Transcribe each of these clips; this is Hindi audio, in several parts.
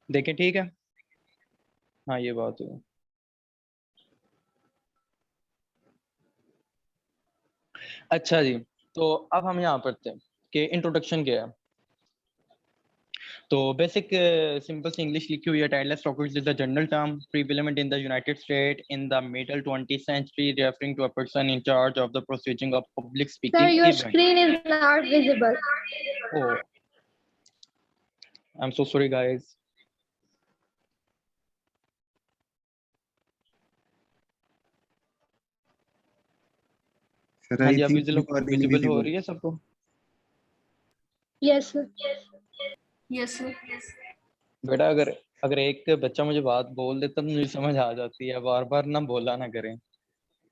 देखें, ठीक है। हाँ, ये बात है। अच्छा जी, तो अब हम यहाँ पर थे कि इंट्रोडक्शन क्या है। तो बेसिक सिंपल सी इंग्लिश लिखी हुई है। Tideless stockers is the general term prevalent in the United State in the middle 20th century, referring to a person in charge of the proceeding of public Sir, speaking your event. screen is not visible. Oh, I'm so sorry, guys. Sir, हाँ I जी, आप think you are विजिबल हो invisible. रही है सबको? Yes, sir. Yes, sir. बेटा, अगर अगर एक बच्चा मुझे बात बोल देता तो मुझे समझ आ जाती है, बार बार ना बोला ना करें।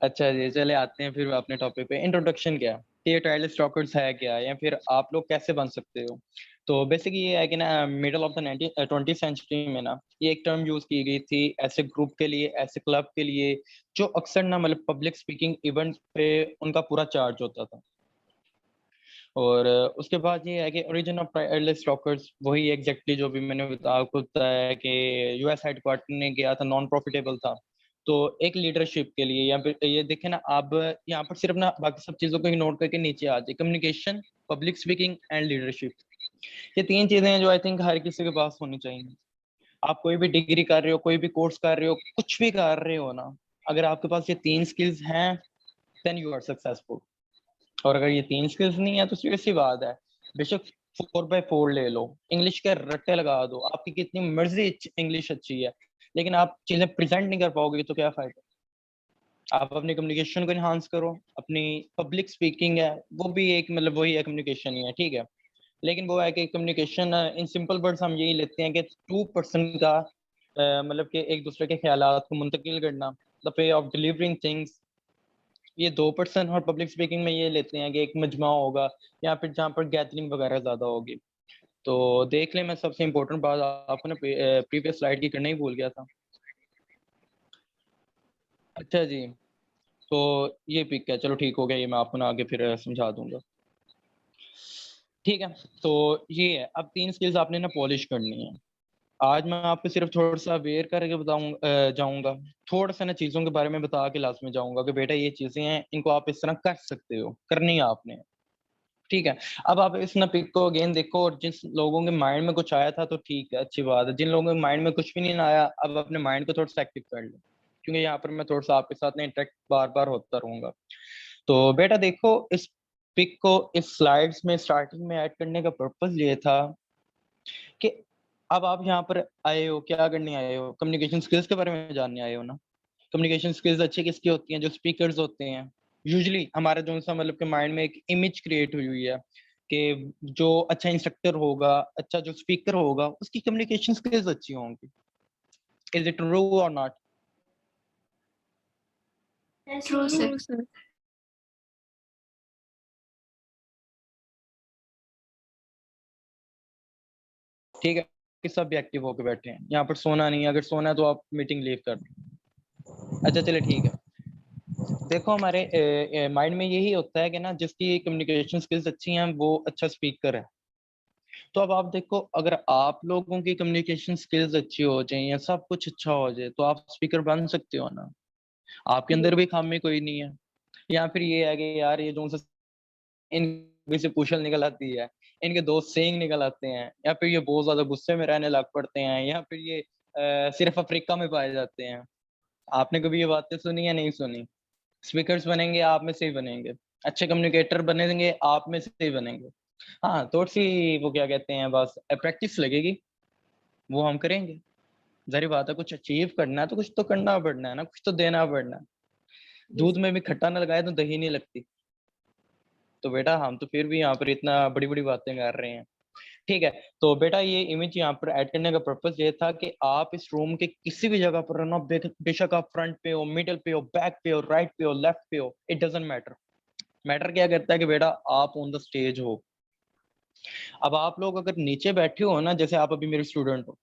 अच्छा जी, चले आते हैं फिर अपने टॉपिक पे। इंट्रोडक्शन क्या है, कि ये टाइडल स्टॉकर्स है क्या, या फिर आप लोग कैसे बन सकते हो। तो बेसिकली ये है कि ना, middle of the 20th century में ना ये एक टर्म यूज की गई थी ऐसे ग्रुप के लिए, ऐसे क्लब के लिए जो अक्सर ना मतलब पब्लिक स्पीकिंग इवेंट पे उनका पूरा चार्ज होता था। और उसके बाद ये है कि ओरिजिन ऑफ टाइडल स्टॉकर्स वही एग्जैक्टली जो भी मैंने आपको बताया कि यूएस हेडक्वार्टर ने किया था, नॉन प्रॉफिटेबल था। तो एक लीडरशिप के लिए, या फिर ये देखें ना आप यहाँ पर सिर्फ ना बाकी सब चीजों को इग्नोर करके नीचे आ जाए, communication, public speaking and leadership. ये तीन चीजें हैं जो आई थिंक हर किसी के पास होनी चाहिए। आप कोई भी डिग्री कर रहे हो, कोई भी कोर्स कर रहे हो, कुछ भी कर रहे हो ना, अगर आपके पास ये तीन स्किल्स हैं देन यू आर सक्सेसफुल। और अगर ये तीन स्किल्स नहीं है तो सीधी सी बात है, बेशक 4x4 ले लो, इंग्लिश के रट्टे लगा दो, आपकी कितनी मर्जी इंग्लिश अच्छी है, लेकिन आप चीजें प्रेजेंट नहीं कर पाओगे तो क्या फायदा। आप अपनी कम्युनिकेशन को इन्हांस करो। अपनी पब्लिक स्पीकिंग है वो भी एक मतलब वही है, कम्युनिकेशन ही है, ठीक है। लेकिन वो है कि कम्युनिकेशन इन सिंपल वर्ड्स हम यही लेते हैं कि टू पर्सन का मतलब कि एक दूसरे के ख्यालात को मुंतकिल करना, the way of delivering things, ये 2%। और पब्लिक स्पीकिंग में ये लेते हैं कि एक मजमा होगा या फिर जहाँ पर गैदरिंग वगैरह ज्यादा होगी। तो देख ले, मैं सबसे इम्पोर्टेंट बात आपको ना प्रीवियस स्लाइड की करना ही भूल गया था। अच्छा जी, तो ये पिक है, चलो ठीक हो गया, ये मैं आपको ना आगे फिर समझा दूंगा। ठीक है, तो ये है, अब तीन स्किल्स आपने ना पॉलिश करनी है। आज मैं आपको सिर्फ थोड़ा सा अवेयर करके जाऊंगा, थोड़ा सा ना चीजों के बारे में बता के लास्ट में जाऊंगा कि बेटा ये चीजें हैं, इनको आप इस तरह कर सकते हो, करनी है आपने। ठीक है, अब आप इस ना पिक को अगेन देखो, और जिन लोगों के माइंड में कुछ आया था तो ठीक है, अच्छी बात है। जिन लोगों के माइंड में कुछ भी नहीं आया, अब अपने माइंड को थोड़ा सा एक्टिव कर लो, क्योंकि यहाँ पर मैं थोड़ा सा आपके साथ ना इंटरेक्ट बार बार होता रहूंगा। तो बेटा देखो, इस पिक को इस स्लाइड्स में स्टार्टिंग में ऐड करने का पर्पस ये था कि अब आप यहाँ पर आए हो, क्या करने आए हो, कम्युनिकेशन स्किल्स के बारे में जानने आए हो ना। कम्युनिकेशन स्किल्स अच्छी किसकी होती हैं, जो स्पीकर्स होते हैं। यूजुअली हमारा जो सा मतलब के माइंड में एक इमेज क्रिएट हुई हुई है कि जो अच्छा इंस्ट्रक्टर होगा, अच्छा जो स्पीकर होगा, उसकी कम्युनिकेशन स्किल्स अच्छी होंगी। इज इट ट्रू और not? True, sir. True, sir. ठीक है, कि सब भी एक्टिव होकर बैठे हैं यहाँ पर, सोना नहीं है, अगर सोना है तो आप मीटिंग लीव कर दो। अच्छा चले ठीक है, देखो हमारे माइंड में यही होता है कि ना जिसकी कम्युनिकेशन स्किल्स अच्छी हैं वो अच्छा स्पीकर है। तो अब आप देखो, अगर आप लोगों की कम्युनिकेशन स्किल्स अच्छी हो जाए या सब कुछ अच्छा हो जाए तो आप स्पीकर बन सकते हो ना। आपके अंदर भी खामी कोई नहीं है, या फिर ये है कि यार ये जो इनमें से पूछल निकल आती है, इनके दोस्त सेइंग निकल आते हैं, या फिर ये बहुत ज्यादा गुस्से में रहने लग पड़ते हैं, या फिर ये सिर्फ अफ्रीका में पाए जाते हैं। आपने कभी ये बातें सुनी या नहीं सुनी? स्पीकर्स बनेंगे आप में से ही बनेंगे, अच्छे कम्युनिकेटर बनेंगे आप में से ही बनेंगे। हाँ, थोड़ी सी वो क्या कहते हैं, बस प्रैक्टिस लगेगी, वो हम करेंगे। जाहिर बात है, कुछ अचीव करना है तो कुछ तो करना पड़ना है ना, कुछ तो देना पड़ना है। दूध में भी खट्टा ना लगाए तो दही नहीं लगती। तो बेटा हम तो फिर भी यहाँ पर इतना बड़ी बड़ी बातें कर रहे हैं। ठीक है, तो बेटा ये इमेज यहाँ पर ऐड करने का पर्पस ये था कि आप इस रूम के किसी भी जगह पर रहना, बेशक आप फ्रंट पे हो, मिडिल पे हो, बैक पे हो, राइट पे हो, लेफ्ट पे हो, इट डजेंट मैटर। मैटर क्या करता है कि बेटा आप ऑन द स्टेज हो। अब आप लोग अगर नीचे बैठे हो ना, जैसे आप अभी मेरे स्टूडेंट हो,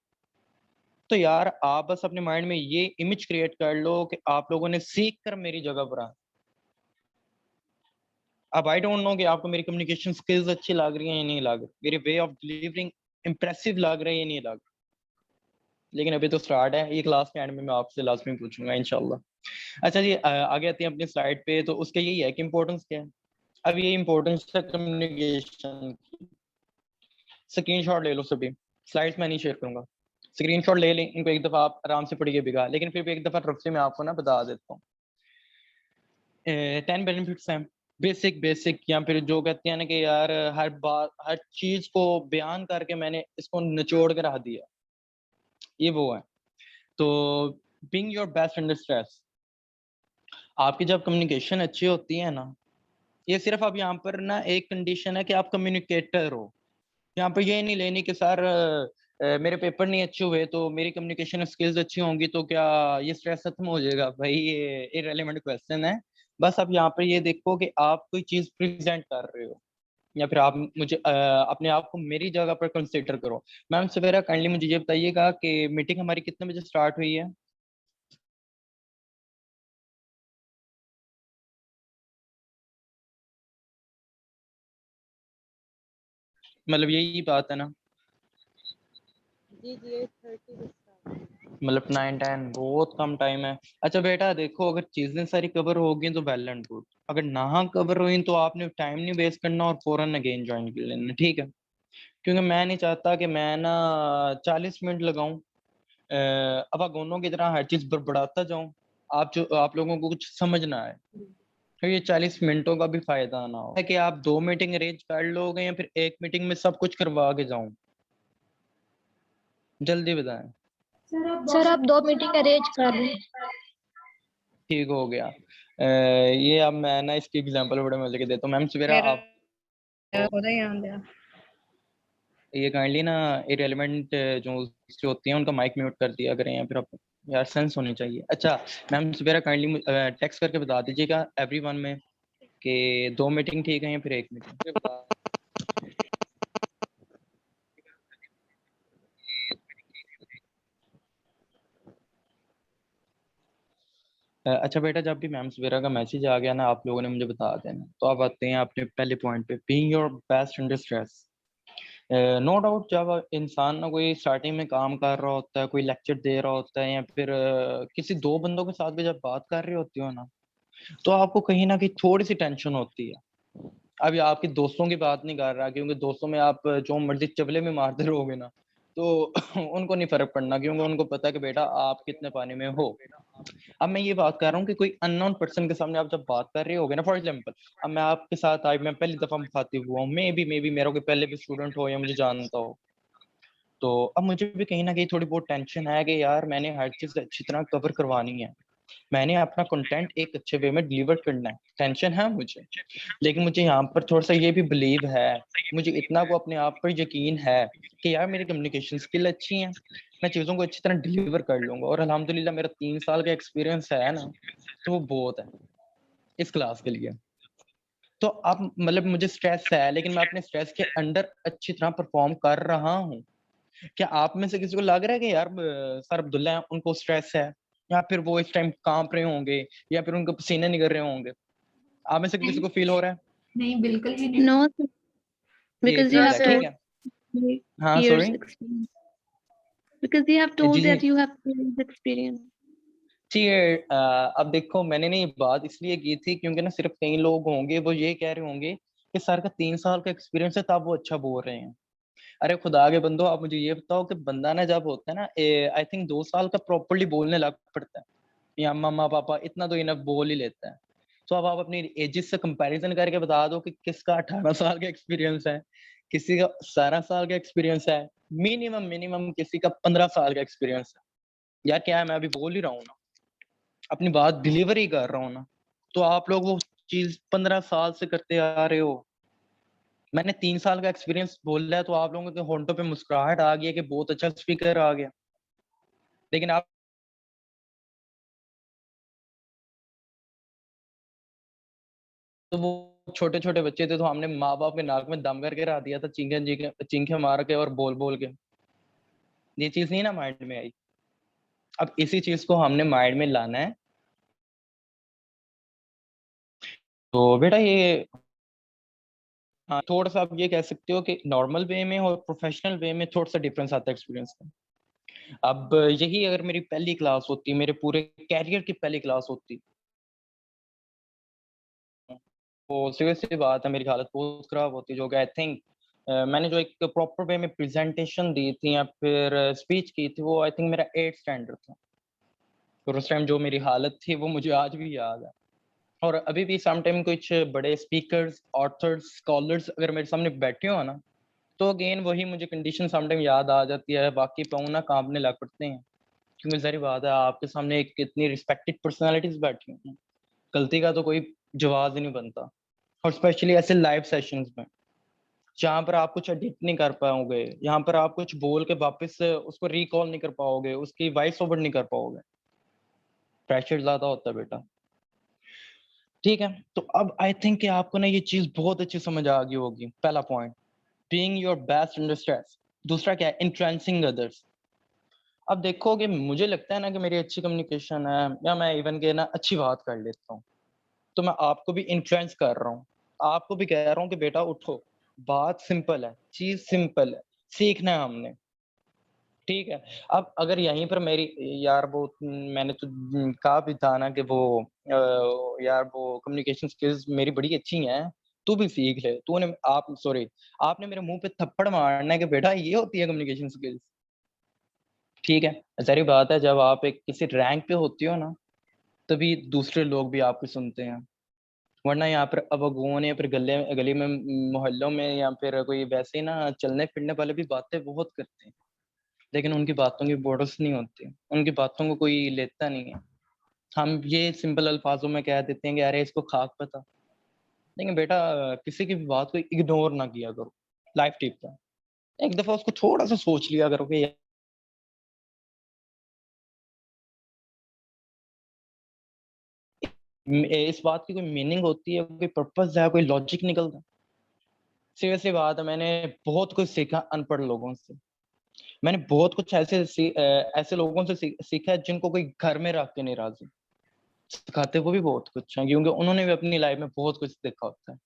तो यार आप बस अपने माइंड में ये इमेज क्रिएट कर लो कि आप लोगों ने सीख कर मेरी जगह पर आना। अब आई डोंट नो कि आपको मेरी कम्युनिकेशन स्किल्स अच्छी लग रही हैं या नहीं लग रही, मेरे वे ऑफ डिलीवरिंग इंप्रेसिव लग रहा है या नहीं लग रहा। लेकिन अभी तो स्टार्ट है, ये क्लास के एंड में मैं आपसे लाजमी पूछूंगा इंशाल्लाह। अच्छा जी, आगे आते हैं अपनी स्लाइड पे। तो उसके यही है कि इंपॉर्टेंस क्या है। अब ये इंपॉर्टेंस है कम्युनिकेशन। स्क्रीनशॉट ले लो सभी, स्लाइड्स में नहीं शेयर करूंगा। स्क्रीनशॉट ले लें इनको, एक दफा आप आराम से पढ़िए बिगा, लेकिन फिर भी एक दफा रफ्ते में आपको ना बता देता हूँ। 10 बेनिफिट्स हैं, बेसिक बेसिक, या फिर जो कहते हैं ना कि यार हर बात हर चीज को बयान करके मैंने इसको निचोड़ के रख दिया, ये वो है। तो being your best under stress, आपकी जब कम्युनिकेशन अच्छी होती है ना, ये सिर्फ अब यहाँ पर ना एक कंडीशन है कि आप कम्युनिकेटर हो। यहाँ पर ये नहीं लेनी कि सर मेरे पेपर नहीं अच्छे हुए तो मेरी कम्युनिकेशन स्किल्स अच्छी होंगी तो क्या ये स्ट्रेस खत्म हो जाएगा। भाई ये इररिलेवेंट क्वेश्चन है। बस आप यहाँ पर ये देखो कि आप कोई चीज प्रेजेंट कर रहे हो, या फिर आप मुझे अपने आप को मेरी जगह पर कंसीडर करो। मैम सवेरा काइंडली मुझे ये बताइएगा कि मीटिंग हमारी कितने बजे स्टार्ट हुई है। मतलब यही बात है ना, जी जी 8:30 मतलब 9-10 बहुत कम टाइम है। अच्छा बेटा देखो, अगर चीजें सारी कवर होगी तो वेल एंड गुड, अगर ना कवर हुई तो आपने टाइम नहीं वेस्ट करना और फौरन अगेन ज्वाइन कर लेना, ठीक है। क्योंकि मैं नहीं चाहता कि मैं ना 40 मिनट लगाऊं अवागोनों की तरह हर चीज बड़बड़ाता जाऊं, आप लोगों को कुछ समझ ना आए। तो ये 40 मिनटों का भी फायदा ना हो, है कि आप 2 मीटिंग अरेंज कर लोगे या फिर एक मीटिंग में सब कुछ करवा के जाऊं। जल्दी बताएं। सर आप 2 मीटिंग अरेंज कर लें। ठीक हो गया। ये अब मैं ना इसकी एग्जांपल बड़े मजे के देता हूँ। मैम सवेरा आप ये काइंडली ना इरेलीवेंट जो जो होती हैं उनका माइक म्यूट कर दिया करें, या फिर आप यार सेंस होनी चाहिए। अच्छा मैम सवेरा काइंडली टेक्स्ट करके बता दीजिएगा एवरीवन में कि 2 मीटिंग ठीक है या फिर एक मीटिंग। अच्छा बेटा, जब भी मैम सवेरा का मैसेज आ गया ना आप लोगों ने मुझे बता देना। तो अब आते हैं अपने पहले पॉइंट पे, being your best under stress. No doubt जब इंसान ना कोई स्टार्टिंग में काम कर रहा होता है, कोई लेक्चर दे रहा होता है, या फिर किसी दो बंदों के साथ भी जब बात कर रहे होती हो ना, तो आपको कहीं ना कहीं थोड़ी सी टेंशन होती है। अभी आपके दोस्तों की बात नहीं कर रहा, क्योंकि दोस्तों में आप जो मर्जी चबले में मारते रहोगे ना, तो उनको नहीं फर्क पड़ना, क्योंकि उनको पता है कि बेटा आप कितने पानी में हो। अब मैं ये बात कर रहा हूँ कि कोई अननोन पर्सन के सामने आप जब बात कर रहे होगे ना, फॉर एग्जांपल अब मैं आपके साथ आई, मैं पहली दफा मुखातिब हुआ हूँ, मे बी मेरा कोई पहले भी स्टूडेंट हो या मुझे जानता हो, तो अब मुझे भी कहीं ना कहीं थोड़ी बहुत टेंशन है कि यार मैंने हर चीज अच्छी तरह कवर करवानी है, मैंने अपना कंटेंट एक अच्छे वे में डिलीवर करना है। टेंशन है मुझे, लेकिन मुझे यहाँ पर थोड़ा सा ये भी बिलीव है, मुझे इतना को अपने आप पर यकीन है कि यार मेरी कम्युनिकेशन स्किल अच्छी है, मैं चीज़ों को अच्छी तरह डिलीवर कर लूंगा। और अल्हम्दुलिल्लाह मेरा 3 साल का एक्सपीरियंस है ना, तो वो बहुत है इस क्लास के लिए। तो अब मतलब मुझे स्ट्रेस है, लेकिन मैं अपने स्ट्रेस के अंडर अच्छी तरह परफॉर्म कर रहा हूँ। क्या आप में से किसी को लग रहा है कि यार सर अब्दुल्ला है, उनको स्ट्रेस है, या फिर वो इस टाइम कांप रहे होंगे, या फिर उनको पसीने निकल रहे होंगे? आप में से किसी को फील हो रहा है? नहीं बिल्कुल भी नहीं। No, ये because you चीज have है, ठीक told है। me हाँ years sorry. experience. Because you have जी told जी that you have years experience. ठीक है। अब देखो मैंने ना ये बात इसलिए की थी क्योंकि ना सिर्फ कई लोग होंगे वो ये कह रहे होंगे कि सर का 3 साल का एक्सपीरियंस है तब वो अच्छा बोल रहे हैं। अरे खुदा के बंदो, आप मुझे ये बताओ कि बंदा ना जब होता है ना, आई थिंक 2 साल का प्रॉपरली बोलने लग पड़ता है, या मम्मा पापा इतना तो इनफ बोल ही लेता है। तो अब आप अपनी एजेस से कंपैरिजन करके बता दो कि किसका 18 साल का एक्सपीरियंस है, किसी का 17 साल का एक्सपीरियंस है, मिनिमम मिनिमम किसी का 15 साल का एक्सपीरियंस है। या क्या है, मैं अभी बोल ही रहा हूँ ना, अपनी बात डिलीवर ही कर रहा हूँ ना। तो आप लोग वो चीज 15 साल से करते आ रहे हो, मैंने 3 साल का एक्सपीरियंस बोल रहा है, तो आप लोगों के होंठों पे मुस्कुराहट आ गई है कि बहुत अच्छा स्पीकर आ गया। लेकिन आप तो वो छोटे छोटे बच्चे थे, तो हमने माँ बाप के नाक में दम करके रख दिया था, चीखे चीखे मार के और बोल बोल के। ये चीज नहीं ना माइंड में आई। अब इसी चीज को हमने माइंड में लाना है। तो बेटा ये, हाँ थोड़ा सा आप ये कह सकते हो कि नॉर्मल वे में और प्रोफेशनल वे में थोड़ा सा डिफरेंस आता है एक्सपीरियंस का। अब यही अगर मेरी पहली क्लास होती, मेरे पूरे कैरियर की पहली क्लास होती, तो सीरियस सी बात है मेरी हालत बहुत खराब होती, जो कि आई थिंक मैंने जो एक प्रॉपर वे में प्रेजेंटेशन दी थी या फिर स्पीच की थी, वो आई थिंक मेरा 8th स्टैंडर्ड था। और उस टाइम जो मेरी हालत थी वो मुझे आज भी याद है। और अभी भी सम टाइम कुछ बड़े स्पीकर्स, ऑथर्स, स्कॉलर्स अगर मेरे सामने बैठे हो ना, तो अगेन वही मुझे कंडीशन सम टाइम याद आ जाती है, बाकी पाँव ना काँपने लग पड़ते हैं। क्योंकि ज़ाहिर बात है आपके सामने एक इतनी रिस्पेक्टेड पर्सनैलिटीज़ बैठी हैं, गलती का तो कोई जवाब ही नहीं बनता। और स्पेशली ऐसे लाइव सेशंस में, जहाँ पर आप कुछ एडिट नहीं कर पाओगे, यहाँ पर आप कुछ बोल के वापस से उसको रिकॉल नहीं कर पाओगे, उसकी वॉइस ओवर नहीं कर पाओगे। प्रेशर ज़्यादा होता है बेटा। ठीक है, तो अब आई थिंक कि आपको ना ये चीज़ बहुत अच्छी समझ आ गई होगी। पहला point, being your best under stress. दूसरा क्या है, इन्फ्लुएंसिंग अदर्स। अब देखोगे मुझे लगता है ना कि मेरी अच्छी कम्युनिकेशन है, या मैं इवन के ना अच्छी बात कर लेता हूँ, तो मैं आपको भी इन्फ्लुएंस कर रहा हूँ। आपको भी कह रहा हूँ कि बेटा उठो, बात सिंपल है, चीज़ सिंपल है, सीखना है हमने। ठीक है, अब अगर यहीं पर मेरी यार वो मैंने तो कहा भी था ना कि वो यार वो कम्युनिकेशन स्किल्स मेरी बड़ी अच्छी हैं, तू भी सीख ले। तूने आप सॉरी आपने मेरे मुँह पे थप्पड़ मारना है कि बेटा ये होती है कम्युनिकेशन स्किल्स। ठीक है, ज़ाहिर बात है जब आप एक किसी रैंक पे होते हो ना, तभी दूसरे लोग भी आपकी सुनते हैं। वरना यहाँ पर अवगुण या फिर गली में, मोहल्लों में या फिर कोई वैसे ही ना चलने-फिरने वाले भी बातें बहुत करते हैं। लेकिन उनकी बातों की बॉर्डर्स नहीं होती, उनकी बातों को कोई लेता नहीं है। हम ये सिंपल अल्फाजों में कह देते हैं कि अरे इसको खाक पता। लेकिन बेटा किसी की भी बात को इग्नोर ना किया करो, लाइफ टिप है। एक दफ़ा उसको थोड़ा-सा सोच लिया करो कि इस बात की कोई मीनिंग होती है, कोई पर्पज़ है, कोई लॉजिक निकलता है। सीरियस सी बात है, मैंने बहुत कुछ सीखा अनपढ़ लोगों से। मैंने बहुत कुछ ऐसे लोगों से सीखा है जिनको कोई घर में रख के नहीं राज़ी। सिखाते वो भी बहुत कुछ हैं, क्योंकि उन्होंने भी अपनी लाइफ में बहुत कुछ देखा होता है।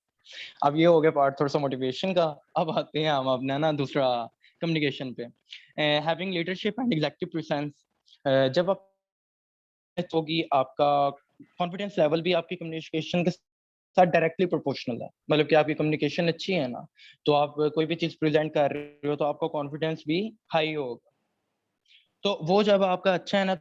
अब ये हो गया पार्ट थोड़ा-सा मोटिवेशन का, अब आते हैं हम अपना ना दूसरा कम्युनिकेशन पे। Having leadership and executive presence. जब आप होगी आपका कॉन्फिडेंस लेवल भी आपकी कम्युनिकेशन के साथ डायरेक्टली प्रोपोर्शनल है। मतलब कि आपकी कम्युनिकेशन अच्छी है ना, तो आप कोई भी चीज़ प्रेज़ेंट कर रहे हो तो आपका कॉन्फिडेंस भी हाई होगा। तो वो जब आपका अच्छा है ना,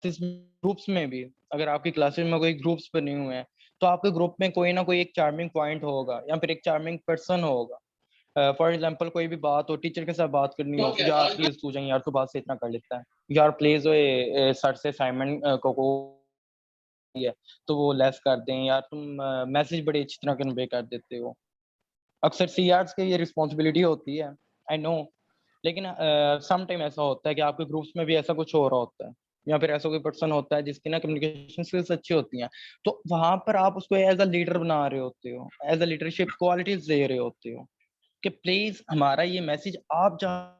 इस ग्रुप्स में भी अगर आपकी क्लासेस में कोई ग्रुप्स बने हुए हैं, तो आपके ग्रुप में कोई ना कोई एक चार्मिंग पॉइंट होगा या फिर एक चार्मिंग पर्सन होगा। फॉर एग्जांपल कोई भी बात हो, टीचर के साथ बात करनी हो, यार प्लीज तू जा यार, तू बात से इतना कर लेता है, यार प्लीज ओए सर से असाइनमेंट को है तो वो लेस कर दें, यार तुम मैसेज बड़ी अच्छी तरह कन्वे कर देते हो। अक्सर सीआर्स की ये रिस्पॉन्सिबिलिटी होती है, आई नो। लेकिन सम टाइम ऐसा होता है कि आपके ग्रुप्स में भी ऐसा कुछ हो रहा होता है, या फिर ऐसा कोई पर्सन होता है जिसकी ना कम्युनिकेशन स्किल्स अच्छी होती हैं, तो वहाँ पर आप उसको एज़ अ लीडर बना रहे होते हो, एज़ अ लीडरशिप क्वालिटीज़ दे रहे होते हो, कि प्लीज़ हमारा ये मैसेज आप जहाँ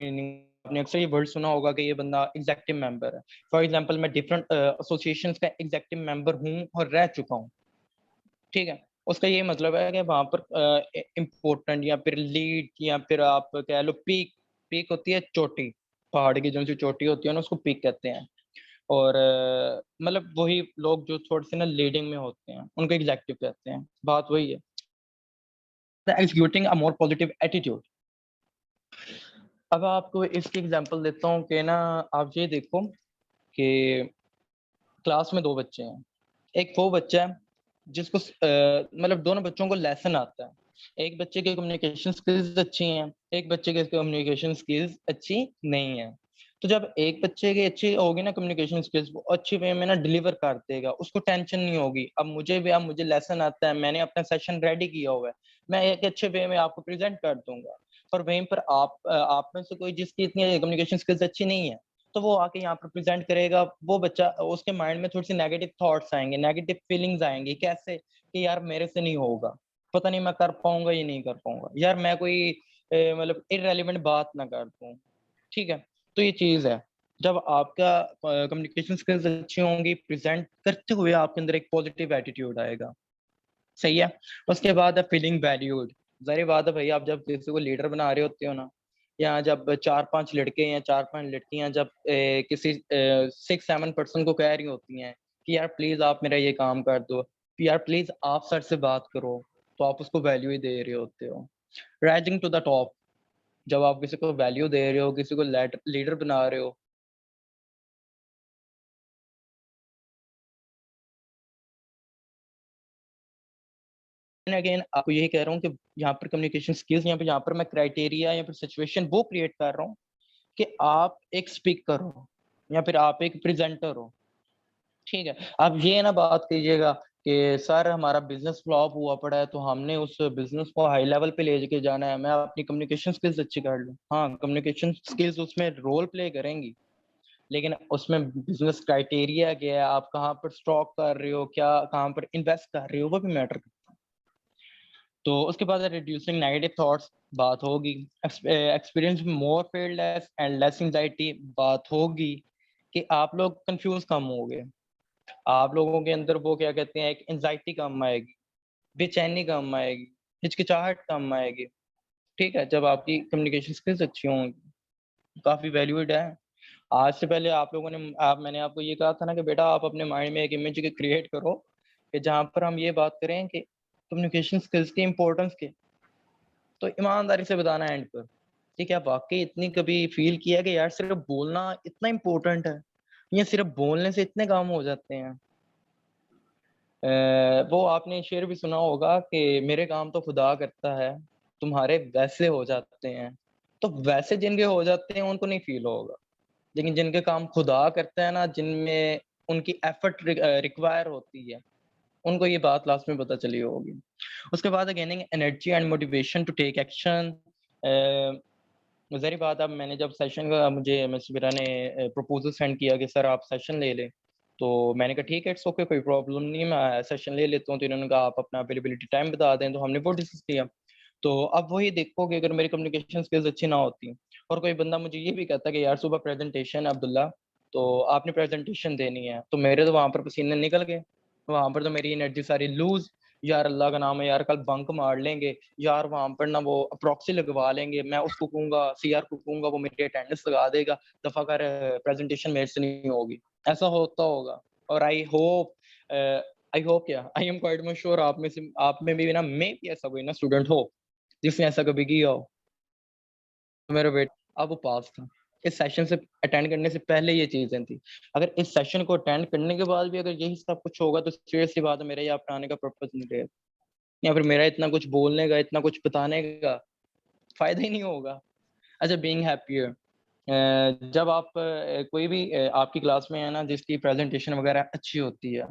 आपने अक्सर ये वर्ड सुना होगा कि ये बंदा एग्ज़ेक्टिव मेंबर है। फॉर एग्ज़ाम्पल मैं डिफरेंट एसोसिएशंस का एग्ज़ेक्टिव मेंबर हूँ और रह चुका हूँ। ठीक है? उसका ये मतलब है कि वहाँ पर इम्पोर्टेंट या फिर लीड या फिर आप कह लो पीक, पीक होती है चोटी, पहाड़ की जो-सी चोटी होती है ना उसको पीक कहते हैं। और मतलब वही लोग जो थोड़े-से ना लीडिंग में होते हैं, उनको एग्ज़ेक्टिव कहते हैं, बात वही है। एग्ज़ीक्यूटिंग अ मोर पॉजिटिव एटीट्यूड। अब आपको इसकी एग्ज़ाम्पल देता हूँ कि ना आप ये देखो कि क्लास में 2 बच्चे हैं। एक वो बच्चा है जिसको मतलब दोनों बच्चों को लेसन आता है। एक बच्चे की कम्युनिकेशन स्किल्स अच्छी हैं, एक बच्चे की कम्युनिकेशन स्किल्स अच्छी नहीं है। तो जब एक बच्चे की अच्छी होगी ना कम्युनिकेशन स्किल्स, वो अच्छी वे में ना डिलीवर कर देगा, उसको टेंशन नहीं होगी। अब मुझे लेसन आता है, मैंने अपना सेशन रेडी किया हुआ है, मैं एक अच्छे वे में आपको प्रेज़ेंट कर दूँगा। पर वहीं पर आप में से कोई जिसकी इतनी कम्युनिकेशन स्किल्स अच्छी नहीं है, तो वो आके यहाँ पर प्रेज़ेंट करेगा, वो बच्चा उसके माइंड में थोड़ी-सी नेगेटिव थॉट्स आएँगे, नेगेटिव फीलिंग्स आएँगी, कैसे? कि यार मेरे से नहीं होगा, पता नहीं मैं कर पाऊँगा या नहीं कर पाऊँगा, यार मैं कोई मतलब इर्रेलेवेंट बात ना कर दूँ, ठीक है? तो ये चीज़ है। जब आपका कम्युनिकेशन स्किल्स अच्छी होंगी, प्रेजेंट करते हुए आपके अंदर एक पॉजिटिव एटीट्यूड आएगा। सही है। उसके बाद फीलिंग वैल्यूड। जाहिर बात है भाई, आप जब किसी को लीडर बना रहे होते हो ना, या जब 4-5 लड़के या 4-5 लड़कियां जब किसी 6-7 पर्सन को कह रही होती हैं कि यार प्लीज आप मेरा ये काम कर दो, यार प्लीज आप सर से बात करो, तो आप उसको वैल्यू ही दे रहे होते हो। Rising to the top. जब आप किसी को वैल्यू दे रहे हो, किसी को लीडर बना रहे हो, अगेन आपको यही कह रहा हूँ कि यहाँ पर कम्युनिकेशन स्किल्स, यहाँ पर मैं क्राइटेरिया या फिर सिचुएशन वो क्रिएट कर रहा हूँ कि आप एक स्पीकर हो या फिर आप एक प्रेजेंटर हो। ठीक है। आप ये ना बात कीजिएगा कि सर हमारा बिजनेस फ्लॉप हुआ पड़ा है तो हमने उस बिजनेस को हाई लेवल पे ले के जाना है, मैं अपनी कम्युनिकेशन स्किल्स अच्छी कर लूँ। हाँ, कम्युनिकेशन स्किल्स उसमें रोल प्ले करेंगी, लेकिन उसमें बिजनेस क्राइटेरिया क्या है, आप कहाँ पर स्टॉक कर रहे हो, क्या कहाँ पर इन्वेस्ट कर रहे हो, वो भी मैटर करता है। तो उसके बाद रिड्यूसिंग नेगेटिव थॉट्स बात होगी। Experience more fearless and less anxiety बात होगी कि आप लोग कंफ्यूज कम होगे, आप लोगों के अंदर वो क्या कहते हैं, एक एंजाइटी कम आएगी, बेचैनी कम आएगी, हिचकिचाहट कम आएगी। ठीक है, जब आपकी कम्युनिकेशन स्किल्स अच्छी होंगी, काफी वैल्यूड है। आज से पहले आप लोगों ने मैंने आपको ये कहा था ना कि बेटा आप अपने माइंड में एक इमेज क्रिएट करो कि जहाँ पर हम ये बात करें कि कम्युनिकेशन स्किल्स की इम्पोर्टेंस की, तो ईमानदारी से बताना एंड पर कि क्या वाकई इतनी कभी फील किया कि यार सिर्फ बोलना इतना इम्पोर्टेंट है, या सिर्फ बोलने से इतने काम हो जाते हैं। वो आपने शेर भी सुना होगा कि मेरे काम तो खुदा करता है, तुम्हारे वैसे हो जाते हैं। तो वैसे जिनके हो जाते हैं उनको नहीं फील होगा, लेकिन जिनके काम खुदा करता है ना, जिनमें उनकी एफर्ट रिक्वायर होती है, उनको ये बात लास्ट में पता चली होगी। उसके बाद gaining energy and motivation to take action. ज़ाहिर बात, अब मैंने जब सेशन का मुझे मिस्टर ने प्रपोजल सेंड किया कि सर आप सेशन ले लें, तो मैंने कहा ठीक है, इट्स ओके, कोई प्रॉब्लम नहीं है, मैं सेशन ले लेता हूँ। तो इन्होंने कहा आप अपना अवेलेबिलिटी टाइम बता दें, तो हमने वो डिस्कस किया। तो अब वही देखो कि अगर मेरी कम्युनिकेशन स्किल्स अच्छी ना होती और कोई बंदा मुझे ये भी कहता कि यार सुबह प्रेजेंटेशन है अब्दुल्ला, तो आपने प्रेजेंटेशन देनी है, तो मेरे तो वहाँ पर पसीने निकल गए, वहाँ पर तो मेरी एनर्जी सारी लूज। यार अल्लाह का नाम है यार, कल बंक मार लेंगे यार, वहाँ पर ना वो प्रॉक्सी लगवा लेंगे, मैं उसको कहूंगा, सीआर को कहूंगा, वो मेरी अटेंडेंस लगा देगा, दफा कर, प्रेजेंटेशन मेरे से नहीं होगी। ऐसा होता होगा। और आई होप क्या, I am quite much sure आप में भी ना, मे भी ऐसा कोई ना स्टूडेंट हो जिसने ऐसा कभी किया हो। तो मेरा बेट अब वो पास था। इस सेशन से अटेंड करने से पहले ये चीजें थी। अगर इस सेशन को अटेंड करने के बाद भी अगर यही सब कुछ होगा, तो सीरियसली बात है, मेरा यहाँ पर आने का पर्पज नहीं रहेगा, या फिर मेरा इतना कुछ बोलने का, इतना कुछ बताने का फायदा ही नहीं होगा। अच्छा, बीइंग हैप्पियर। जब आप कोई भी आपकी क्लास में है ना जिसकी प्रेजेंटेशन वगैरह अच्छी होती है,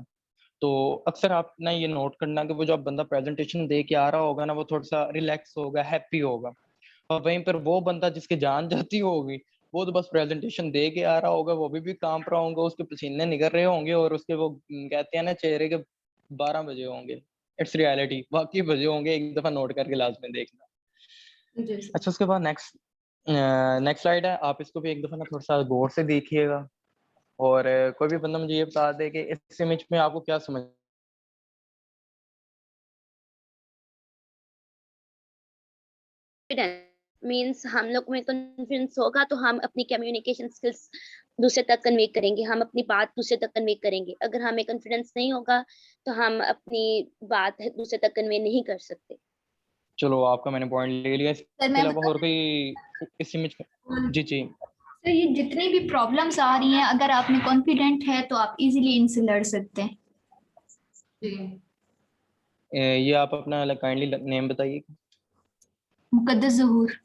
तो अक्सर आप ना ये नोट करना कि वो जो बंदा प्रेजेंटेशन दे के आ रहा होगा ना, वो थोड़ा सा रिलैक्स होगा, हैप्पी होगा। और वहीं पर वो बंदा जिसकी जान जाती होगी, वो तो बस प्रेजेंटेशन दे के आ रहा होगा, वो भी कांप रहा होगा, उसके पसीने निकल रहे होंगे, और उसके वो कहते हैं ना चेहरे के 12 बजे होंगे। इट्स रियलिटी, वाकई बजे होंगे, एक दफा नोट करके लास्ट में देखना। जी सर। अच्छा, उसके बाद नेक्स्ट स्लाइड है, आप इसको भी एक दफा ना थोड़ा सा गौर से देखिएगा। और कोई भी बंदा मुझे ये बता दे कि इस इमेज में आपको क्या समझ। मीन्स हम लोग में कॉन्फिडेंस होगा तो हम अपनी कम्युनिकेशन स्किल्स दूसरे तक कन्वे करेंगे, हम अपनी बात दूसरे तक कन्वे करेंगे। अगर हमें कॉन्फिडेंस नहीं होगा तो हम अपनी बात दूसरे तक कन्वे नहीं कर सकते। चलो, आपका मैंने पॉइंट ले लिया। सर इसके मैं अलावा बता और कोई इस इमेज में? जी जी। सर, ये जितनी भी प्रॉब्लम्स आ रही हैं, अगर आप में कॉन्फिडेंट है तो आप इजीली इनसे लड़ सकते हैं। जी। ये आप अपना काइंडली नेम बताइए। मुकद्दस ज़हूर।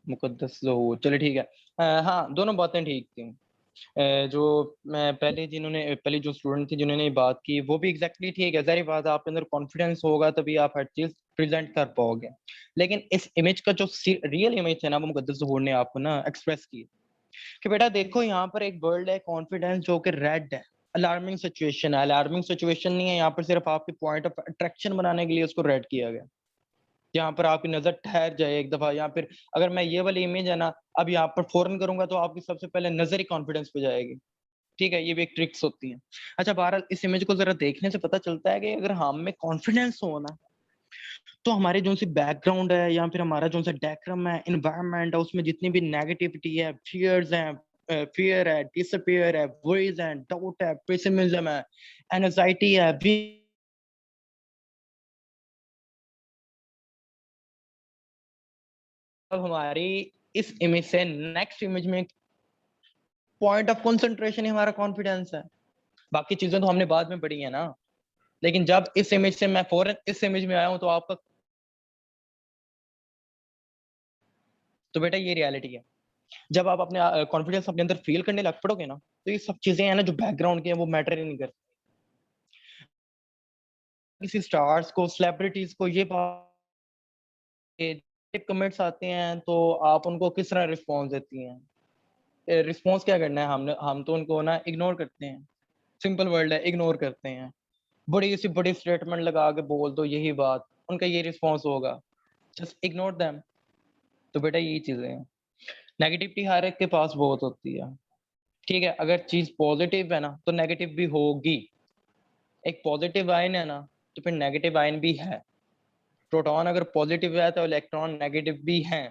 मुकद्दस ज़हूर, चलिए ठीक है। हाँ, दोनों बातें ठीक थी। जो मैं पहले जो स्टूडेंट थी जिन्होंने ये बात की, वो भी एग्जैक्टली ठीक है। ज़ाहिर बात है, आपके अंदर कॉन्फिडेंस होगा तभी आप हर चीज प्रेजेंट कर पाओगे। लेकिन इस इमेज का जो रियल इमेज है ना, वो मुकद्दस ज़हूर ने आपको ना एक्सप्रेस की कि बेटा देखो, यहाँ पर एक वर्ड है कॉन्फिडेंस जो कि रेड है, अलार्मिंग सिचुएशन है। अलार्मिंग सिचुएशन नहीं है, यहाँ पर सिर्फ आपके पॉइंट ऑफ अट्रैक्शन बनाने के लिए उसको रेड किया गया। यहाँ पर आपकी नजर ठहर जाए एक दफा, या फिर अगर मैं ये वाली इमेज है ना अब यहाँ पर फौरन करूंगा तो आपकी सबसे पहले नजर ही कॉन्फिडेंस पे जाएगी। ठीक है, ये भी एक ट्रिक्स होती है। अच्छा बहरहाल इस इमेज को जरा देखने से पता चलता है कि अगर हम में कॉन्फिडेंस हो ना तो हमारे जो सी बैकग्राउंड है या फिर हमारा जो सा डायग्राम है, एनवायरनमेंट है, उसमें जितनी भी नेगेटिविटी है, फियर्स हैं, फियर है, डिसअपियर है, वरीज हैं, डाउट है, पेसिमिज्म है, एंजाइटी है, अब हमारी इस इमेज से नेक्स्ट इमेज में पॉइंट ऑफ कंसंट्रेशन ही हमारा कॉन्फिडेंस है। बाकी चीजें तो हमने बाद में पढ़ी है ना, लेकिन जब इस इमेज से मैं फौरन इस इमेज में आया हूं तो आपका, तो बेटा ये रियलिटी है। जब आप अपने कॉन्फिडेंस अपने अंदर फील करने लग पड़ोगे ना तो ये सब चीजें हैं ना जो बैकग्राउंड की है वो मैटर ही नहीं करती। किसी स्टार्स को, सेलिब्रिटीज को ये कमेंट्स आते हैं तो आप उनको किस तरह रिस्पॉन्स देती हैं? रिस्पॉन्स क्या करना है, हम तो उनको ना इग्नोर करते हैं। सिंपल वर्ड है, इग्नोर करते हैं। बड़ी सी बड़ी स्टेटमेंट लगा के बोल दो यही बात, उनका ये रिस्पॉन्स होगा, जस्ट इग्नोर देम। तो बेटा यही चीजें हैं। नेगेटिविटी हर एक के पास बहुत होती है। ठीक है, अगर चीज पॉजिटिव है ना तो नेगेटिव भी होगी। एक पॉजिटिव आयन है ना तो फिर नेगेटिव आयन भी है। प्रोटॉन अगर पॉजिटिव है तो इलेक्ट्रॉन नेगेटिव भी है।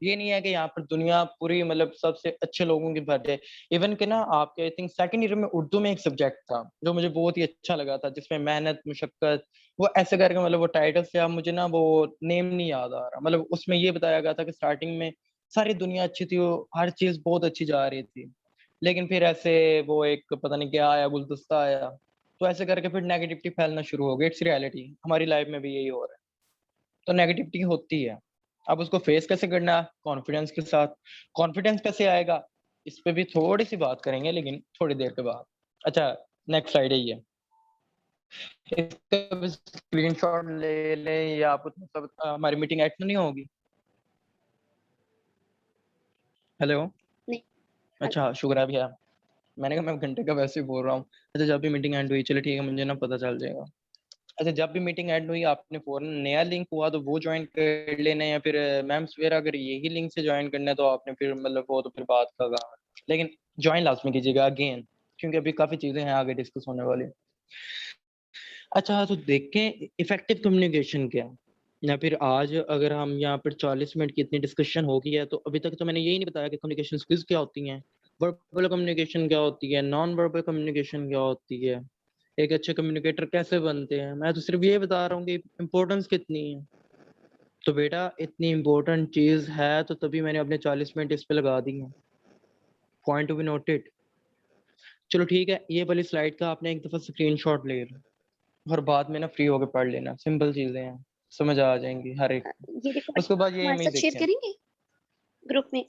ये नहीं है कि यहाँ पर दुनिया पूरी मतलब सबसे अच्छे लोगों की भर जाए। इवन के ना आपके आई थिंक सेकंड ईयर में उर्दू में एक सब्जेक्ट था जो मुझे बहुत ही अच्छा लगा था, जिसमें मेहनत मुशक्कत वो ऐसे करके मतलब वो टाइटल से अब मुझे ना वो नेम नहीं याद आ रहा। मतलब उसमें ये बताया गया था कि स्टार्टिंग में सारी दुनिया अच्छी थी, वो हर चीज बहुत अच्छी जा रही थी, लेकिन फिर ऐसे वो एक पता नहीं क्या आया, गुलदस्ता आया, तो ऐसे करके फिर नेगेटिविटी फैलना शुरू हो गई। इट्स रियलिटी, हमारी लाइफ में भी यही हो रहा है। तो नेगेटिविटी होती है। अब उसको फेस कैसे करना है? कॉन्फिडेंस के साथ। कॉन्फिडेंस कैसे आएगा इस पे भी थोड़ी सी बात करेंगे, लेकिन थोड़ी देर के बाद। अच्छा नेक्स्ट स्लाइड है ये, इसका स्क्रीनशॉट ले लें या आप मतलब हमारी मीटिंग एड नहीं होगी? हेलो। नहीं। अच्छा शुक्र है भैया, मैंने कहा मैं घंटे का वैसे ही बोल रहा हूँ। अच्छा जब भी मीटिंग एंड हुई, चलो ठीक है, मुझे ना पता चल जाएगा। अच्छा जब भी मीटिंग ऐड हुई आपने फौरन नया लिंक हुआ तो वो ज्वाइन कर लेना, या फिर मैम सवेरा अगर यही लिंक से ज्वाइन करना है तो आपने फिर मतलब वो तो फिर बात का काम है। लेकिन ज्वाइन लाजमी कीजिएगा अगेन, क्योंकि अभी काफी चीजें हैं आगे डिस्कस होने वाली। अच्छा तो देखें इफेक्टिव कम्युनिकेशन क्या है, या फिर आज अगर हम यहाँ पर 40 मिनट की इतनी डिस्कशन हो गई है तो अभी तक तो मैंने यही नहीं बताया कि कम्युनिकेशन स्किल्स क्या होती हैं, वर्बल कम्युनिकेशन क्या होती है, नॉन वर्बल कम्युनिकेशन क्या होती है, एक अच्छे कम्युनिकेटर कैसे बनते हैं। मैं तो सिर्फ ये बता रहा हूँ कि इम्पोर्टेंस कितनी है। तो बेटा इतनी इम्पोर्टेंट चीज है तो तभी मैंने अपने 40 मिनट इस पे लगा दी है। Point to be noted. चलो ठीक है, ये वाली स्लाइड का आपने एक दफा स्क्रीनशॉट ले लो और बाद में ना फ्री होकर पढ़ लेना, सिंपल चीजें हैं, समझ आ जाएंगी हर एक। ये रिकॉर्ड उसके बाद ये हमारे इमेज साथ शेयर देखें। करेंगे ग्रुप में?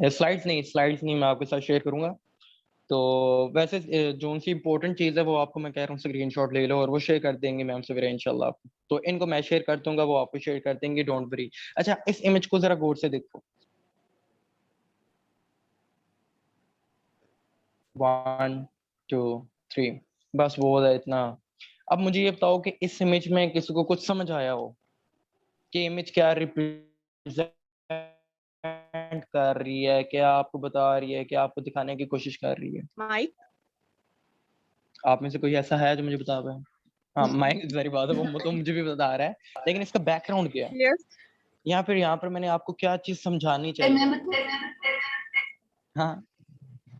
स्लाइड्स नहीं मैं आपके साथ शेयर करूंगा। तो वैसे जो सी इंपॉर्टेंट चीज है वो आपको मैं कह रहा हूँ स्क्रीनशॉट ले लो और वो शेयर कर देंगे मैम सवेरे इंशाल्लाह आपको। तो इनको मैं शेयर कर दूंगा, वो आपको शेयर कर देंगे, डोंट वरी। अच्छा इस इमेज को जरा गौर से देखो, 1 2 3, बस वो है इतना। अब मुझे ये बताओ कि इस इमेज में किसी को कुछ समझ आया हो कि इमेज क्या रिप्रेजेंट कर रही है, क्या आपको बता रही है, क्या आपको दिखाने की कोशिश कर रही है? माइक आप में से कोई ऐसा है जो मुझे बता पाए? हाँ माइक सारी बात है, वो तो मुझे भी बता रहा है, लेकिन इसका बैकग्राउंड क्या है, क्लियर? या फिर यहाँ पर मैंने आपको क्या चीज समझानी सर चाहिए? मैं बता हाँ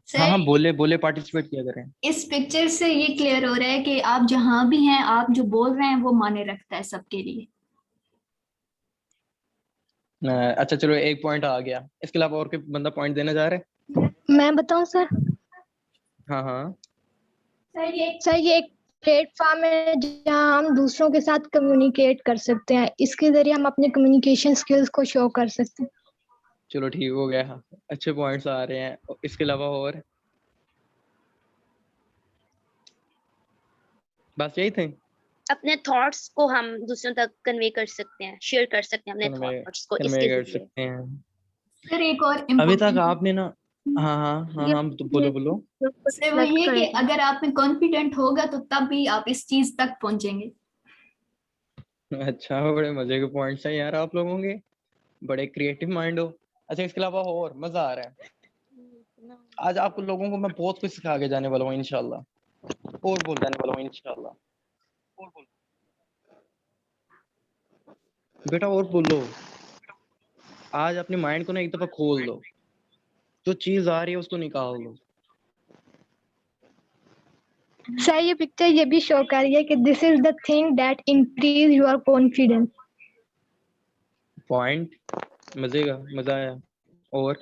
सर हाँ बोले बोले, पार्टिसिपेट किया करें। इस पिक्चर से ये क्लियर हो रहा है कि आप जहां भी हैं आप जो बोल रहे हैं वो माने रखता है सबके लिए। अच्छा चलो एक पॉइंट आ गया, इसके अलावा और कोई बंदा पॉइंट देना चाह रहे? मैं बताऊं सर? हाँ हाँ सर ये एक प्लेटफॉर्म है जहाँ हम दूसरों के साथ कम्युनिकेट कर सकते हैं। इसके जरिए हम अपने कम्युनिकेशन स्किल्स को शो कर सकते हैं। चलो ठीक हो गया, हाँ अच्छे पॉइंट्स आ रहे हैं। इसके अलावा और बस यही थे? अपने थॉट्स को हम दूसरों तक कन्वे कर सकते हैं, शेयर कर सकते हैं अपने कन्वे थॉट्स को कन्वे इसके कर जरिए। सकते हैं। सर एक और अभी तक इम्पोर्टेंट आपने ना, हाँ हाँ हाँ हाँ तो बोलो बोलो। सर वो ये कि अगर आप में कॉन्फिडेंट होगा तो तब भी आप इस चीज तक पहुंचेंगे। अच्छा, बड़े मजे के पॉइंट्स हैं यार आप लोगों के, बड़े क्रिएटिव माइंड हो। अच्छा, इसके अलावा और मजा आ रहा है। आज आप लोगों को मैं बहुत कुछ सिखा के जाने वाला हूँ इंशाल्लाह, और बोल जाने वाला हूँ इंशाल्लाह। बेटा और बोलो, आज अपने माइंड को ना एक दफा खोल दो, जो चीज आ रही है उसको निकाल दो। सर ये पिक्चर ये भी शो कर रही है कि this is the thing that increase your confidence. Point, मजे का, मजा आया। और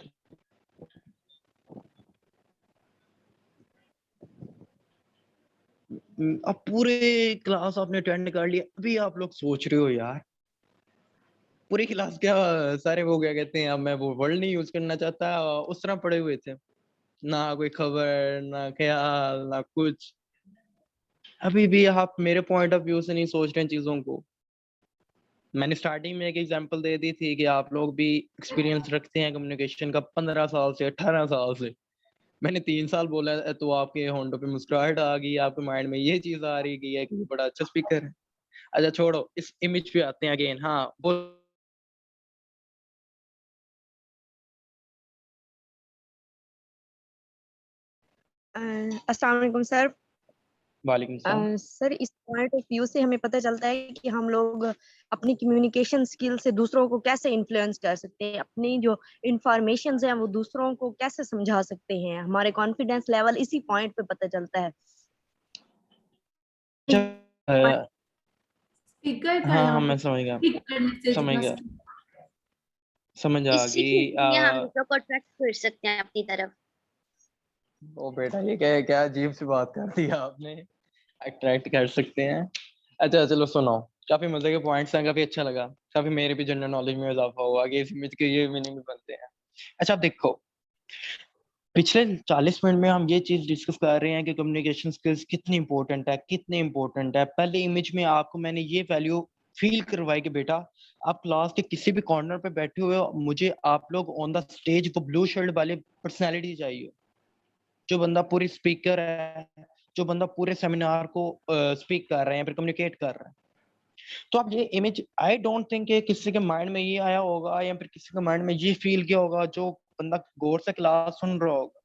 अब पूरे क्लास आपने अटेंड कर लिया, अभी आप लोग सोच रहे हो यार पूरी क्लास क्या, सारे वो क्या कहते हैं, अब मैं वो वर्ड नहीं यूज करना चाहता, उस तरह पड़े हुए थे, ना कोई खबर ना ख्याल ना कुछ। अभी भी आप मेरे पॉइंट ऑफ व्यू से नहीं सोच रहे हैं चीजों को। मैंने स्टार्टिंग में एक एग्जांपल दे दी थी कि आप लोग भी एक्सपीरियंस रखते हैं कम्युनिकेशन का 15 साल से 18 साल से। मैंने 3 साल बोला है, तो आपके होंठों पे मुस्कुराहट आ गई, आपके माइंड में ये चीज आ रही है कि ये बड़ा अच्छा स्पीकर है। अच्छा छोड़ो, इस इमेज पे आते हैं अगेन। हाँ बोल। अस्सलाम वालेकुम सर। वालेकुम सलाम। सर इस पॉइंट ऑफ व्यू से हमें पता चलता है कि हम लोग अपनी कम्युनिकेशन स्किल से दूसरों को कैसे इन्फ्लुएंस कर सकते हैं, अपनी जो इंफॉर्मेशन है वो दूसरों को कैसे समझा सकते हैं। हमारे कॉन्फिडेंस लेवल इसी पॉइंट पे पता चलता है। स्पीकर का हाँ हाँ यहाँ पे मैं समझ गया, क्लिक करने से समझ जितना गया, समझ आ इसी के गई। जरिए हम दूसरों को अट्रैक्ट कर सकते हैं अपनी तरफ। ओ बेटा, ये क्या क्या अजीब सी बात कर दी आपने, अट्रैक्ट कर सकते हैं। अच्छा चलो सुनो, काफी मजे के पॉइंट्स हैं, काफी अच्छा लगा, काफी मेरे भी जनरल नॉलेज में इजाफा हुआ कि इस इमेज के ये मीनिंग भी बनते हैं। अच्छा आप देखो, पिछले 40 मिनट में हम ये चीज डिस्कस कर रहे हैं कि कम्युनिकेशन स्किल्स कितनी इंपॉर्टेंट है, कितनी इंपॉर्टेंट है। पहले इमेज में आपको मैंने ये वैल्यू फील करवाई कि बेटा आप क्लास के किसी भी कॉर्नर पे बैठे हुए हो, मुझे आप लोग ऑन द स्टेज वो ब्लू शर्ट वाले पर्सनैलिटी चाहिए, जो बंदा पूरी स्पीकर है, जो बंदा पूरे सेमिनार को स्पीक कर रहे हैं, फिर कम्युनिकेट कर रहे हैं। तो आप ये इमेज, आई डोंट थिंक कि किसी के माइंड में ये आया होगा या फिर किसी के माइंड में ये फील किया होगा, जो बंदा गौर से क्लास सुन रहा होगा,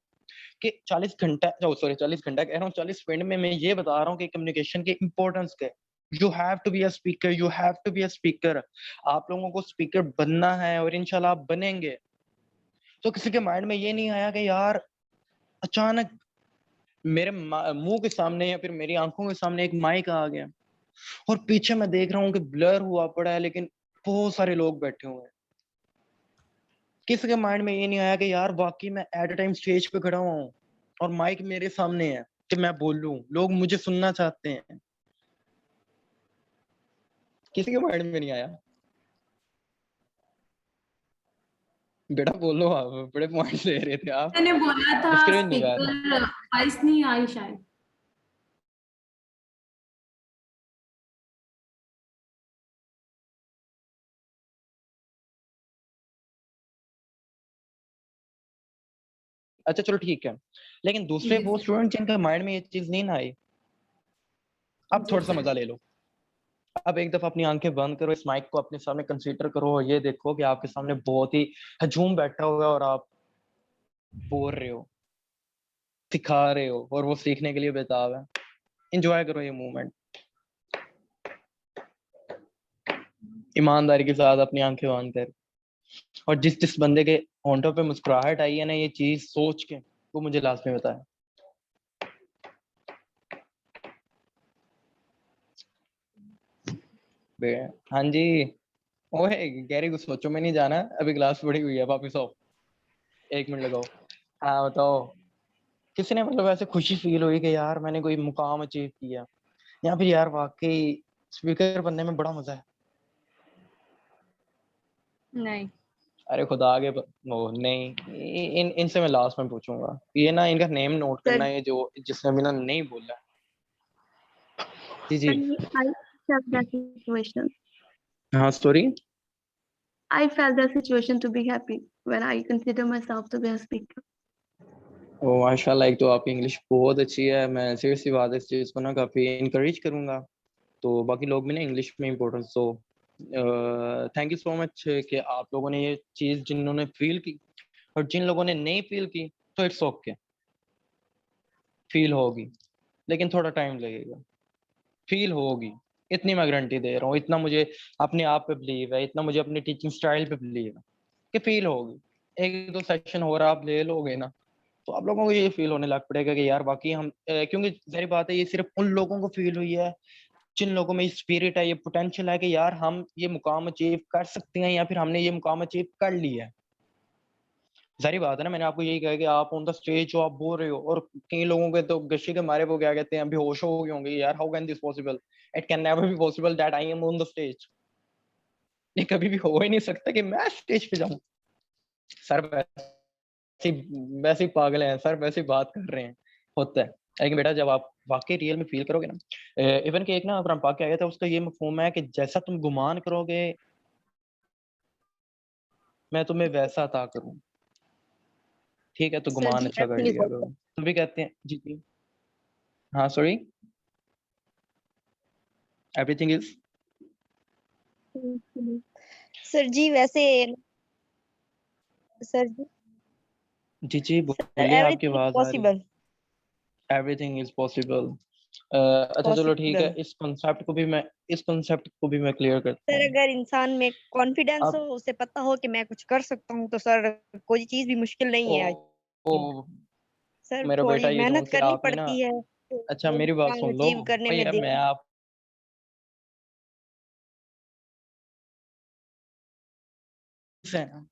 कि 40 घंटा, सॉरी 40 घंटा कह रहा हूँ, 40 मिनट में मैं ये बता रहा हूँ कि कम्युनिकेशन की इंपॉर्टेंस क्या है। You have to be a speaker, you have to be a speaker. आप लोगों को स्पीकर बनना है और इंशाल्लाह आप बनेंगे। तो किसी के माइंड में ये नहीं आया कि यार अचानक मेरे मुंह के सामने या फिर मेरी आंखों के सामने एक माइक आ गया और पीछे मैं देख रहा हूँ कि ब्लर हुआ पड़ा है, लेकिन बहुत सारे लोग बैठे हुए हैं। किसी के माइंड में ये नहीं आया कि यार वाकई मैं एट अ टाइम स्टेज पे खड़ा हुआ हूँ और माइक मेरे सामने है कि मैं बोलूं, लोग मुझे सुनना चाहते हैं। किसी के माइंड में नहीं आया। बेटा बोलो, आप बड़े पॉइंट दे रहे थे आप, मैंने बोला था स्क्रीन नहीं आ रही। स्पीकर वॉइस नहीं आई शायद। अच्छा चलो ठीक है, लेकिन दूसरे जी वो सर। स्टूडेंट जिनके माइंड में ये चीज नहीं ना आई, अब जी थोड़ा सा सर। मजा ले लो। अब एक दफा अपनी आंखें बंद करो, इस माइक को अपने सामने कंसीडर करो और ये देखो कि आपके सामने बहुत ही हजूम बैठा हुआ है और आप बोल रहे हो, सिखा रहे हो और वो सीखने के लिए बेताब है। एंजॉय करो ये मोमेंट, ईमानदारी के साथ अपनी आंखें बंद कर। और जिस जिस बंदे के होंठों पे मुस्कुराहट आई है ना, ये चीज सोच के, वो मुझे लास्ट में बताया। हाँ जी। ओए गैरी, कुछ सोचो में नहीं जाना, अभी क्लास पड़ी हुई है, वापिस आओ, 1 मिनट लगाओ। हाँ बताओ, किसी ने मतलब ऐसे खुशी फील हुई कि यार मैंने कोई मुकाम अचीव किया, या फिर यार वाकई स्पीकर बनने में बड़ा मजा है। नहीं। अरे खुदा आगे वो नहीं, इनसे मैं लास्ट में पूछूंगा, ये ना इनका नेम नोट करना सर है, जो जिसने अभी ना नहीं बोला। जी जी। I felt that situation. हाँ sorry. I felt that situation to be happy when I consider myself to be a speaker. ओ माशाल्लाह, एक तो आपकी इंग्लिश बहुत अच्छी है, मैं सीरियसली बात है, इस चीज को ना काफी इनकरेज करूंगा तो बाकी लोग भी ना इंग्लिश में importance. So thank you so much कि आप लोगों ने ये चीज़ जिन्होंने फील की, और जिन लोगों ने नहीं फील की तो इट्स ओके, फील होगी लेकिन थोड़ा टाइम लगेगा, फील होगी, इतनी मैं गारंटी दे रहा हूँ। इतना मुझे अपने आप पे बिलीव है, इतना मुझे अपनी टीचिंग स्टाइल पे बिलीव है कि फील होगी। एक दो सेशन हो रहा आप ले लोगे ना, तो आप लोगों को ये फील होने लग पड़ेगा कि यार वाकई हम क्योंकि जाहिर बात है ये सिर्फ उन लोगों को फील हुई है जिन लोगों में स्पिरिट है, ये पोटेंशियल है कि यार हम ये मुकाम अचीव कर सकते हैं, या फिर हमने ये मुकाम अचीव कर लिया है। जाहिर बात है ना, मैंने आपको यही कहा कि आप ऑन द स्टेज जो आप बोल रहे हो, और कई लोगों के तो गशी के मारे वो क्या कहते हैं, बेहोश हो गए होंगे, यार how can this possible, it can never be possible that I am on the stage. ये कभी भी हो ही नहीं सकता कि मैं स्टेज पे जाऊं। सर वैसे वैसे ही पागल हैं सर, वैसे ही बात कर रहे हैं, होता है। लेकिन बेटा जब आप वाकई रियल में फील करोगे ना, इवन के एक ना कुरान पाक के आया था, उसका ये मफहूम है कि जैसा तुम गुमान करोगे मैं तुम्हें वैसा अता करूं। ठीक है, तो सर गुमान जी अच्छा कर लिया करो। तो भी कहते हैं जी जी, हाँ सॉरी, एवरीथिंग इज सर जी वैसे सर जी जी जी बोलिए, आपकी एवरीथिंग आवाज आ रही है। Possible everything is possible. अच्छा चलो ठीक है, पॉसिबल। इस कॉन्सेप्ट को भी मैं क्लियर करता सर हूँ। अगर इंसान में कॉन्फिडेंस हो, अब उसे पता हो कि मैं कुछ कर सकता हूँ, तो सर कोई चीज भी मुश्किल नहीं ओ, है आई ओ थिंक। सर मेरा बेटा, थोड़ी ये जो मेहनत उनसे करनी आपने ना, पड़ती है अच्छा वो मेरी बात मुकाम सुन लो, अचीव करने में भैया मैं देर।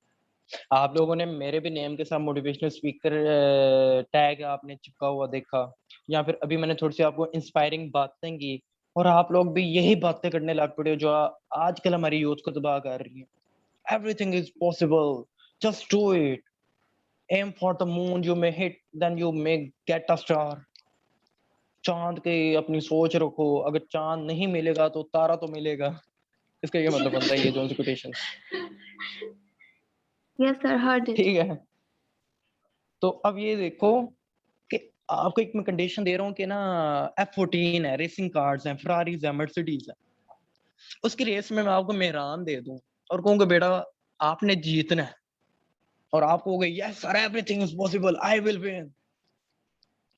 आप लोगों ने मेरे भी नेम के साथ मोटिवेशनल स्पीकर टैग आपने चिपका हुआ देखा, या फिर अभी मैंने थोड़ी सी आपको इंस्पायरिंग बातें की, और आप लोग भी यही बातें करने लग पड़े हो जो आजकल हमारी यूथ को तबाह कर रही है। Everything is possible, just do it, aim for the moon, you may hit, then you may get a star. चांद के अपनी सोच रखो, अगर चांद नहीं मिलेगा तो तारा तो मिलेगा। इसका ये मतलब बनता है, ये जो quotation. Yes, sir, heard it. ठीक है, तो अब ये देखो कि आपको एक मैं कंडीशन दे रहा हूँ कि ना F14 है, रेसिंग कार्स हैं, फरारीज है, मर्सिडीज है, उसकी रेस में मैं आपको मेहरान दे दूं और कहूँगा बेटा आपने जीतना है, और आप कहोगे yes sir everything is possible, I will win.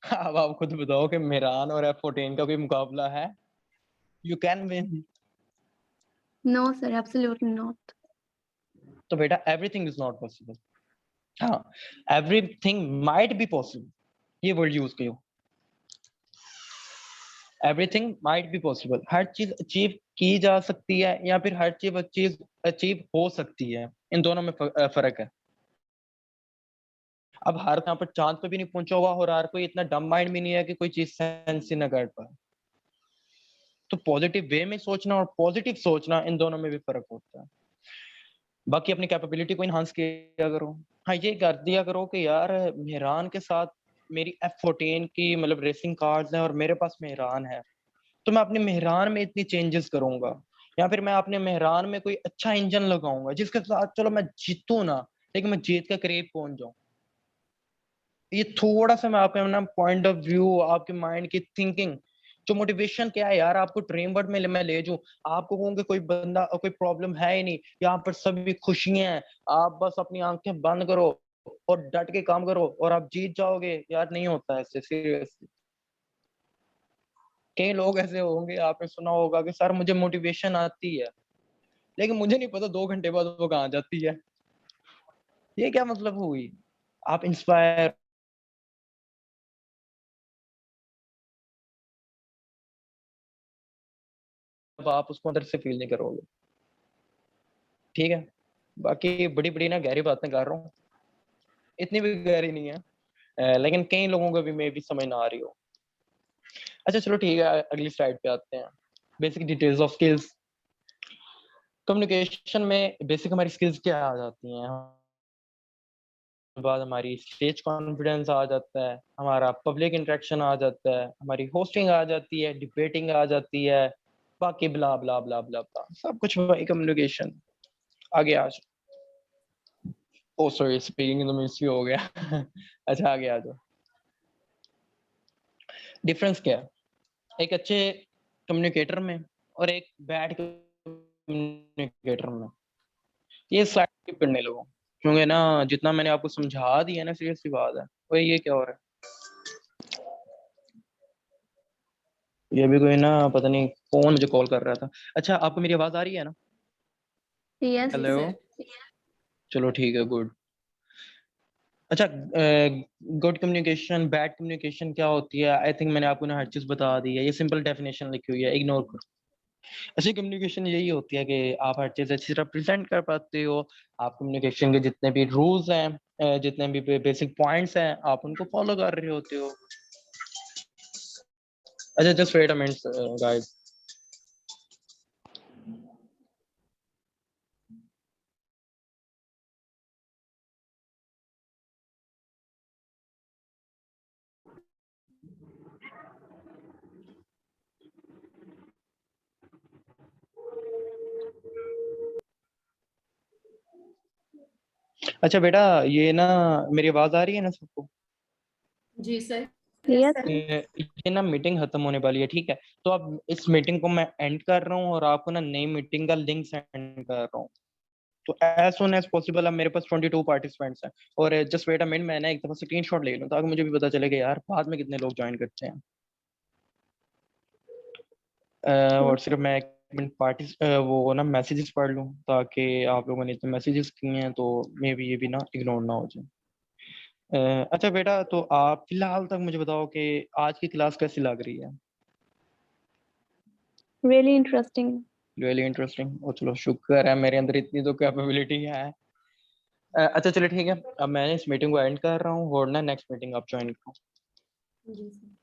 अब आप खुद बताओ कि मेहरान और F14 का कोई मुकाबला है? You can win. No, sir, absolutely not. तो बेटा एवरीथिंग इज नॉट पॉसिबल, हाँ एवरीथिंग माइट बी पॉसिबल, ये वर्ड यूज करो, एवरीथिंग माइट बी पॉसिबल। हर चीज अचीव की जा सकती है, या फिर हर चीज अचीव हो सकती है, इन दोनों में फर्क है। अब हर यहाँ पर चांद पे भी नहीं पहुंचा हुआ, और हर कोई इतना डम माइंड भी नहीं है कि कोई चीज सेंस ही ना कर पाए। तो पॉजिटिव वे में सोचना और पॉजिटिव सोचना, इन दोनों में भी फर्क होता है। बाकी अपनी कैपेबिलिटी को इनहांस किया करो। हाँ ये कर दिया करो कि यार मेहरान के साथ मेरी F14 की मतलब रेसिंग कार्स हैं और मेरे पास मेहरान है, तो मैं अपने मेहरान में इतनी चेंजेस करूंगा, या फिर मैं अपने मेहरान में कोई अच्छा इंजन लगाऊंगा जिसके साथ चलो मैं जीतू ना, लेकिन मैं जीत के करीब पहुंच जाऊं। ये थोड़ा सा मैं आपके ना पॉइंट ऑफ व्यू, आपके माइंड की थिंकिंग, जो मोटिवेशन क्या है यार, आपको ड्रीम वर्ड में मैं ले जाऊं, आपको कहूंगा कोई बंदा कोई प्रॉब्लम है ही नहीं, यहाँ पर सभी खुशियां हैं, आप बस अपनी आंखें बंद करो और डट के काम करो और आप जीत जाओगे। यार नहीं होता ऐसे, सीरियसली। कई लोग ऐसे होंगे, आपने सुना होगा कि सर मुझे मोटिवेशन आती है, लेकिन मुझे नहीं पता 2 घंटे बाद वो कहाँ जाती है। ये क्या मतलब हुई? आप इंस्पायर, आप उसको अंदर से फील नहीं करोगे। ठीक है, बाकी बड़ी बड़ी ना गहरी बातें कर रहा हूँ, इतनी भी गहरी नहीं है, लेकिन कई लोगों को भी मे भी समझ ना आ रही हो। अच्छा चलो ठीक है, अगली स्लाइड पे आते हैं। Basic details of skills. Communication में बेसिक हमारी स्किल्स क्या आ जाती हैं? बाद हमारी स्टेज कॉन्फिडेंस आ जाता है, हमारा पब्लिक इंटरेक्शन आ जाता है, हमारी होस्टिंग आ जाती है, डिबेटिंग आ जाती है, बाकी ब्ला ब्ला ब्ला ब्ला ब्ला सब कुछ वही कम्युनिकेशन। आगे आ जाओ। ओ सॉरी, स्पीकिंग तो मिस हो गया। अच्छा आगे आ जाओ। डिफरेंस क्या है एक अच्छे कम्युनिकेटर में और एक बैड कम्युनिकेटर में। ये स्लाइड स्किप करने लगो, क्योंकि ना जितना मैंने आपको समझा दिया ना, सीरियस सी बात है। ओए ये क्या हो रहा है? ये भी कोई ना पता नहीं कौन मुझे कॉल कर रहा था। अच्छा, आपको मेरी आवाज आ रही है ना? यस हेलो, चलो ठीक है, गुड। अच्छा, गुड कम्युनिकेशन, बैड कम्युनिकेशन क्या होती है? आई थिंक मैंने आपको ना हर चीज बता दी है, ये सिंपल डेफिनेशन लिखी हुई है, इग्नोर करो। अच्छी कम्युनिकेशन यही होती है कि आप हर चीज अच्छी तरह प्रेजेंट कर पाते हो। आप कम्युनिकेशन के जितने भी रूल्स हैं, जितने भी बेसिक पॉइंट्स हैं, आप उनको फॉलो कर रहे होते हो। अच्छा, just wait a minute guys. अच्छा बेटा, ये ना मेरी आवाज आ रही है ना सबको? जी सर। यस ये ना मीटिंग खत्म होने वाली है, ठीक है? तो अब इस मीटिंग को मैं एंड कर रहा हूँ और आपको ना नई मीटिंग का लिंक सेंड कर रहा हूँ। तो एज सुन एज पॉसिबल, अब मेरे पास 22 पार्टिसिपेंट्स हैं। और जस्ट वेट अ मिनट, मैं ना एक दफा स्क्रीनशॉट ले लूँ ताकि मुझे भी पता चले कि यार बाद में कितने लोग ज्वाइन करते हैं। और सिर्फ मैं एक मिनट वो ना मैसेजेस पढ़ लूँ, ताकि आप लोगों ने इतने मैसेजेस किए हैं तो मे बी ये भी ना इग्नोर ना हो जाए। अच्छा बेटा, तो आप फिलहाल तक मुझे बताओ कि आज की क्लास कैसी लग रही है? Really interesting. Really interesting. और चलो शुक्र है मेरे अंदर इतनी तो कैपेबिलिटी है। अच्छा चलो ठीक है, अब मैं इस मीटिंग को एंड कर रहा हूँ और ना नेक्स्ट मीटिंग आप ज्वाइन करो। जी सर।